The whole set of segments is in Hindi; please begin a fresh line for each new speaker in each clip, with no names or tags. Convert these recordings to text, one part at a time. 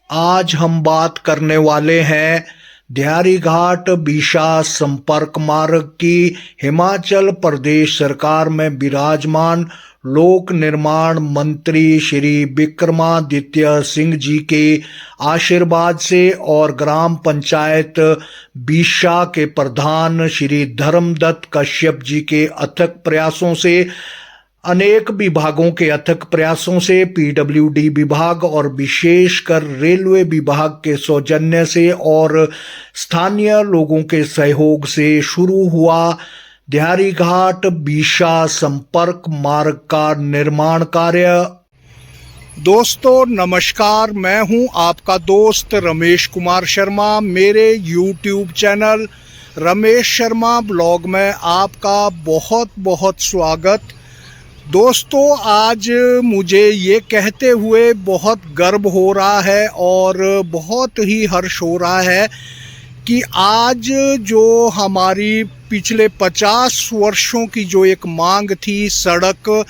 आज हम बात करने वाले हैं दिहारी घाट बीशा संपर्क मार्ग की। हिमाचल प्रदेश सरकार में विराजमान लोक निर्माण मंत्री श्री विक्रमादित्य सिंह जी के आशीर्वाद से और ग्राम पंचायत बीशा के प्रधान श्री धर्मदत्त कश्यप जी के अथक प्रयासों से, अनेक विभागों के अथक प्रयासों से, पीडब्ल्यूडी विभाग और विशेषकर रेलवे विभाग के सौजन्य से और स्थानीय लोगों के सहयोग से शुरू हुआ दिहारी घाट बीशा संपर्क मार्ग का निर्माण कार्य। दोस्तों नमस्कार, मैं हूं आपका दोस्त रमेश कुमार शर्मा। मेरे YouTube channel Ramesh Sharma blog में आपका बहुत बहुत स्वागत। दोस्तों आज मुझे ये कहते हुए बहुत गर्व हो रहा है और बहुत ही हर्ष हो रहा है कि आज जो हमारी पिछले 50 वर्षों की जो एक मांग थी, सड़क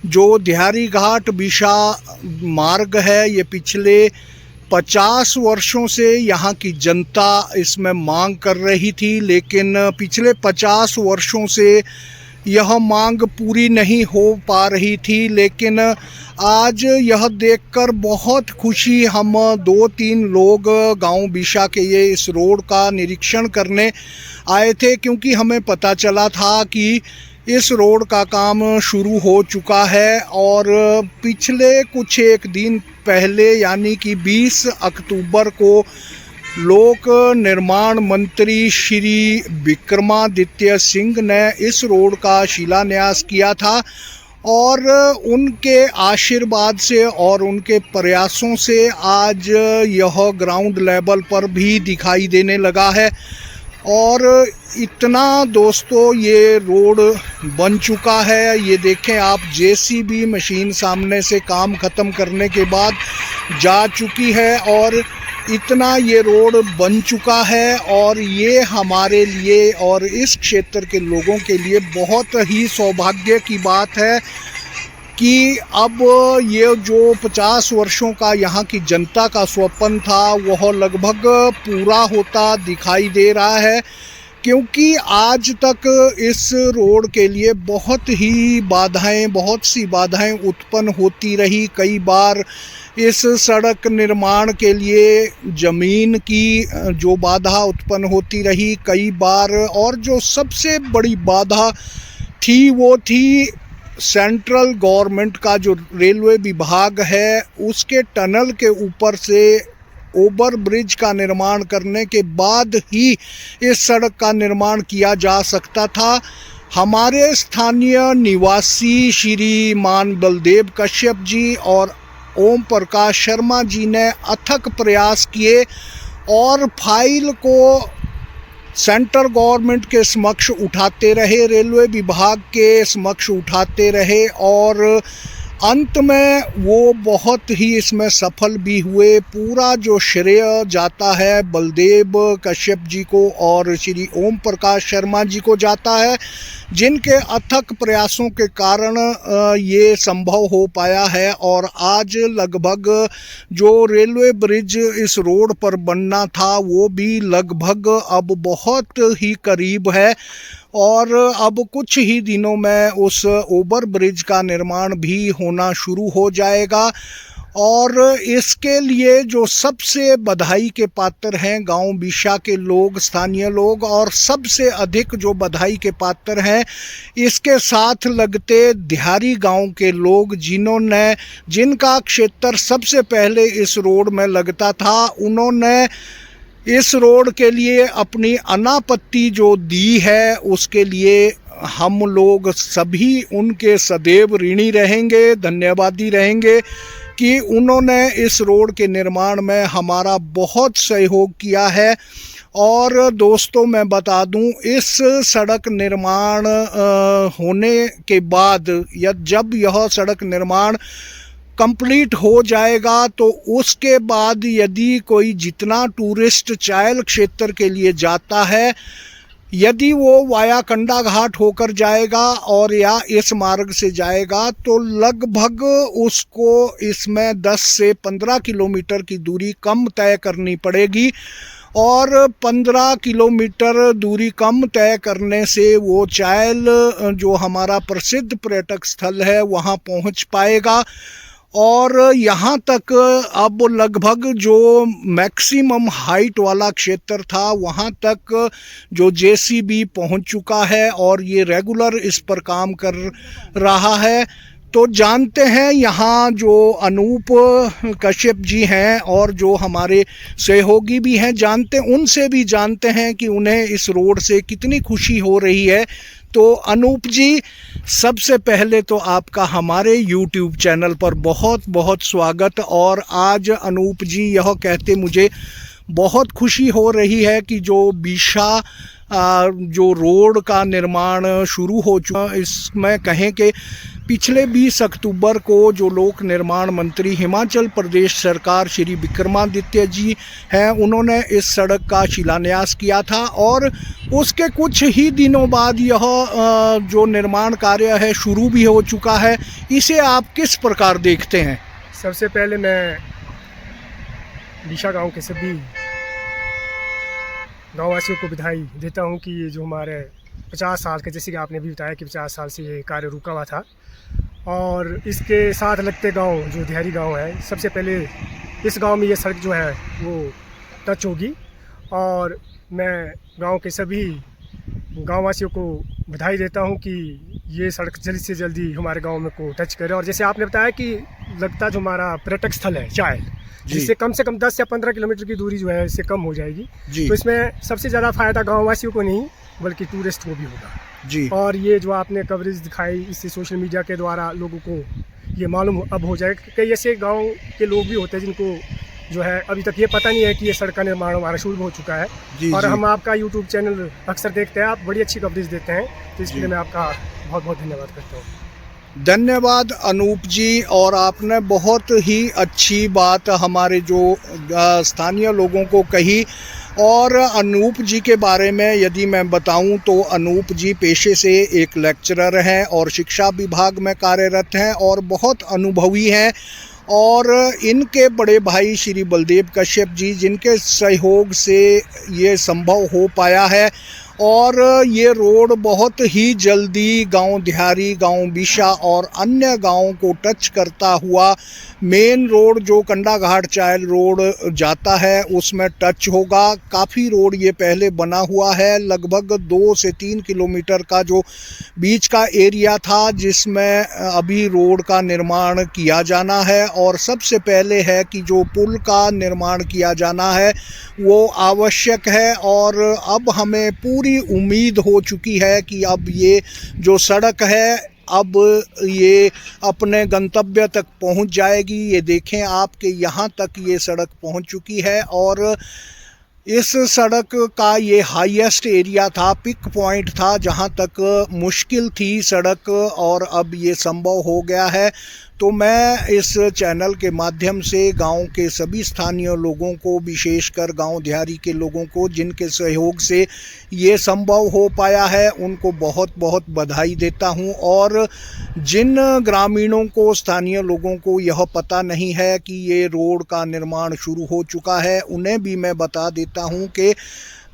जो दिहारी घाट बीशा मार्ग है, ये पिछले 50 वर्षों से यहाँ की जनता इसमें मांग कर रही थी, लेकिन पिछले 50 वर्षों से यह मांग पूरी नहीं हो पा रही थी। लेकिन आज यह देखकर बहुत खुशी, हम 2-3 लोग गांव बीशा के ये इस रोड का निरीक्षण करने आए थे, क्योंकि हमें पता चला था कि इस रोड का काम शुरू हो चुका है और पिछले कुछ एक दिन पहले यानी कि 20 अक्टूबर को लोक निर्माण मंत्री श्री विक्रमादित्य सिंह ने इस रोड का शिलान्यास किया था और उनके आशीर्वाद से और उनके प्रयासों से आज यह ग्राउंड लेवल पर भी दिखाई देने लगा है। और इतना दोस्तों ये रोड बन चुका है, ये देखें आप, जेसीबी मशीन सामने से काम ख़त्म करने के बाद जा चुकी है और इतना ये रोड बन चुका है। और ये हमारे लिए और इस क्षेत्र के लोगों के लिए बहुत ही सौभाग्य की बात है कि अब ये जो 50 वर्षों का यहाँ की जनता का स्वप्न था वह लगभग पूरा होता दिखाई दे रहा है, क्योंकि आज तक इस रोड के लिए बहुत सी बाधाएं उत्पन्न होती रही। कई बार इस सड़क निर्माण के लिए ज़मीन की जो बाधा उत्पन्न होती रही कई बार, और जो सबसे बड़ी बाधा थी वो थी सेंट्रल गवर्नमेंट का जो रेलवे विभाग है, उसके टनल के ऊपर से ओवर ब्रिज का निर्माण करने के बाद ही इस सड़क का निर्माण किया जा सकता था। हमारे स्थानीय निवासी श्रीमान बलदेव कश्यप जी और ओम प्रकाश शर्मा जी ने अथक प्रयास किए और फाइल को सेंट्रल गवर्नमेंट के समक्ष उठाते रहे, रेलवे विभाग के समक्ष उठाते रहे और अंत में वो बहुत ही इसमें सफल भी हुए। पूरा जो श्रेय जाता है बलदेव कश्यप जी को और श्री ओम प्रकाश शर्मा जी को जाता है, जिनके अथक प्रयासों के कारण ये संभव हो पाया है। और आज लगभग जो रेलवे ब्रिज इस रोड पर बनना था वो भी लगभग अब बहुत ही करीब है और अब कुछ ही दिनों में उस ओवर ब्रिज का निर्माण भी होना शुरू हो जाएगा। और इसके लिए जो सबसे बधाई के पात्र हैं गांव बीशा के लोग, स्थानीय लोग, और सबसे अधिक जो बधाई के पात्र हैं इसके साथ लगते दिहारी गांव के लोग, जिनका क्षेत्र सबसे पहले इस रोड में लगता था। उन्होंने इस रोड के लिए अपनी अनापत्ति जो दी है उसके लिए हम लोग सभी उनके सदैव ऋणी रहेंगे, धन्यवादी रहेंगे कि उन्होंने इस रोड के निर्माण में हमारा बहुत सहयोग किया है। और दोस्तों मैं बता दूं, इस सड़क निर्माण होने के बाद या जब यह सड़क निर्माण कंप्लीट हो जाएगा तो उसके बाद यदि कोई जितना टूरिस्ट चायल क्षेत्र के लिए जाता है यदि वो वाया कंडा घाट होकर जाएगा और या इस मार्ग से जाएगा तो लगभग उसको इसमें 10 से 15 किलोमीटर की दूरी कम तय करनी पड़ेगी और 15 किलोमीटर दूरी कम तय करने से वो चायल जो हमारा प्रसिद्ध पर्यटक स्थल है वहाँ पहुँच पाएगा। और यहाँ तक अब लगभग जो मैक्सिमम हाइट वाला क्षेत्र था वहाँ तक जो जेसीबी पहुँच चुका है और ये रेगुलर इस पर काम कर रहा है। तो जानते हैं यहाँ जो अनूप कश्यप जी हैं और जो हमारे सहयोगी भी हैं, उनसे भी जानते हैं कि उन्हें इस रोड से कितनी खुशी हो रही है। तो अनूप जी, सबसे पहले तो आपका हमारे YouTube चैनल पर बहुत बहुत स्वागत। और आज अनूप जी यह कहते मुझे बहुत खुशी हो रही है कि जो बीशा जो रोड का निर्माण शुरू हो चुका, इसमें कहें कि पिछले 20 अक्टूबर को जो लोक निर्माण मंत्री हिमाचल प्रदेश सरकार श्री विक्रमादित्य जी हैं, उन्होंने इस सड़क का शिलान्यास किया था और उसके कुछ ही दिनों बाद यह जो निर्माण कार्य है शुरू भी हो चुका है। इसे आप किस प्रकार देखते हैं?
सबसे पहले मैं बीशा गांव के सभी गाँववासियों को बधाई देता हूं कि ये जो हमारे 50 साल के, जैसे कि आपने भी बताया कि 50 साल से ये कार्य रुका हुआ था और इसके साथ लगते गांव जो दिहारी गांव है, सबसे पहले इस गांव में ये सड़क जो है वो टच होगी और मैं गांव के सभी गाँववासियों को बधाई देता हूं कि ये सड़क जल्दी से जल्दी हमारे गांव में को टच करे। और जैसे आपने बताया कि लगता जो हमारा पर्यटक स्थल है चायल, जिससे कम से कम 10 या 15 किलोमीटर की दूरी जो है इससे कम हो जाएगी, तो इसमें सबसे ज़्यादा फ़ायदा गाँववासियों को नहीं बल्कि टूरिस्ट को भी होगा जी। और ये जो आपने कवरेज दिखाई, इससे सोशल मीडिया के द्वारा लोगों को ये मालूम अब हो जाएगा कि कई ऐसे गांव के लोग भी होते हैं जिनको जो है अभी तक ये पता नहीं है कि ये सड़क का निर्माण हमारा शुरू हो चुका है जी, और हम आपका यूट्यूब चैनल अक्सर देखते हैं, आप बड़ी अच्छी कवरेज देते हैं, तो इसलिए मैं आपका बहुत बहुत धन्यवाद करता हूँ।
धन्यवाद अनूप जी। और आपने बहुत ही अच्छी बात हमारे जो स्थानीय लोगों को कही। और अनूप जी के बारे में यदि मैं बताऊं तो अनूप जी पेशे से एक लेक्चरर हैं और शिक्षा विभाग में कार्यरत हैं और बहुत अनुभवी हैं। और इनके बड़े भाई श्री बलदेव कश्यप जी, जिनके सहयोग से ये संभव हो पाया है और ये रोड बहुत ही जल्दी गांव दिहारी, गांव बीशा और अन्य गांवों को टच करता हुआ मेन रोड जो कंडा घाट चायल रोड जाता है उसमें टच होगा। काफ़ी रोड ये पहले बना हुआ है, लगभग 2 से 3 किलोमीटर का जो बीच का एरिया था जिसमें अभी रोड का निर्माण किया जाना है। और सबसे पहले है कि जो पुल का निर्माण किया जाना है वो आवश्यक है और अब हमें पूरी उम्मीद हो चुकी है कि अब ये जो सड़क है अब ये अपने गंतव्य तक पहुंच जाएगी। ये देखें आप कि यहाँ तक ये सड़क पहुंच चुकी है और इस सड़क का ये हाईएस्ट एरिया था, पिक पॉइंट था जहाँ तक मुश्किल थी सड़क, और अब ये संभव हो गया है। तो मैं इस चैनल के माध्यम से गांव के सभी स्थानीय लोगों को, विशेषकर गांव दिहारी के लोगों को जिनके सहयोग से ये संभव हो पाया है, उनको बहुत बहुत बधाई देता हूं। और जिन ग्रामीणों को, स्थानीय लोगों को यह पता नहीं है कि ये रोड का निर्माण शुरू हो चुका है, उन्हें भी मैं बता देता हूं कि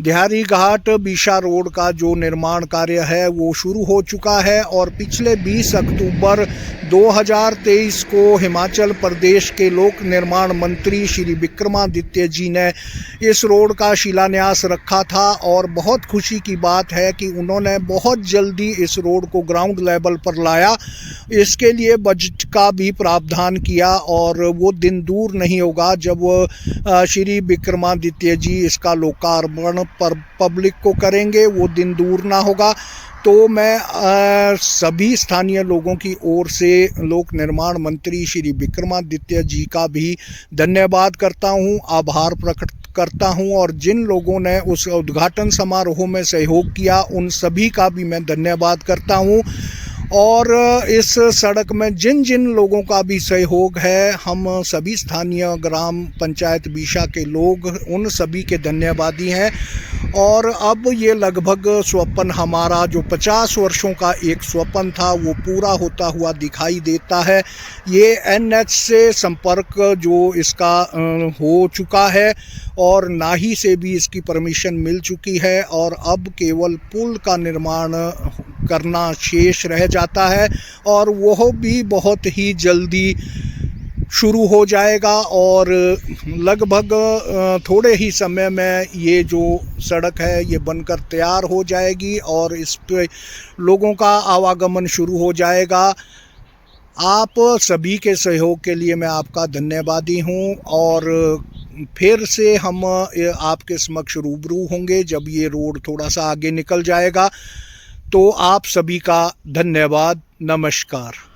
दिहारी घाट बीशा रोड का जो निर्माण कार्य है वो शुरू हो चुका है और पिछले 20 अक्टूबर 2023 को हिमाचल प्रदेश के लोक निर्माण मंत्री श्री विक्रमादित्य जी ने इस रोड का शिलान्यास रखा था। और बहुत खुशी की बात है कि उन्होंने बहुत जल्दी इस रोड को ग्राउंड लेवल पर लाया, इसके लिए बजट का भी प्रावधान किया और वो दिन दूर नहीं होगा जब श्री विक्रमादित्य जी इसका लोकार्पण पर पब्लिक को करेंगे, वो दिन दूर ना होगा। तो मैं सभी स्थानीय लोगों की ओर से लोक निर्माण मंत्री श्री विक्रमादित्य जी का भी धन्यवाद करता हूं, आभार प्रकट करता हूं और जिन लोगों ने उस उद्घाटन समारोह में सहयोग किया उन सभी का भी मैं धन्यवाद करता हूं। और इस सड़क में जिन जिन लोगों का भी सहयोग है, हम सभी स्थानीय ग्राम पंचायत बीशा के लोग उन सभी के धन्यवादी हैं। और अब ये लगभग स्वप्न हमारा जो 50 वर्षों का एक स्वप्न था वो पूरा होता हुआ दिखाई देता है। ये NH से संपर्क जो इसका हो चुका है और नाही से भी इसकी परमिशन मिल चुकी है और अब केवल पुल का निर्माण करना शेष रह जाता है और वह भी बहुत ही जल्दी शुरू हो जाएगा और लगभग थोड़े ही समय में ये जो सड़क है ये बनकर तैयार हो जाएगी और इस पे लोगों का आवागमन शुरू हो जाएगा। आप सभी के सहयोग के लिए मैं आपका धन्यवादी हूँ और फिर से हम आपके समक्ष रूबरू होंगे जब ये रोड थोड़ा सा आगे निकल जाएगा। तो आप सभी का धन्यवाद। नमस्कार।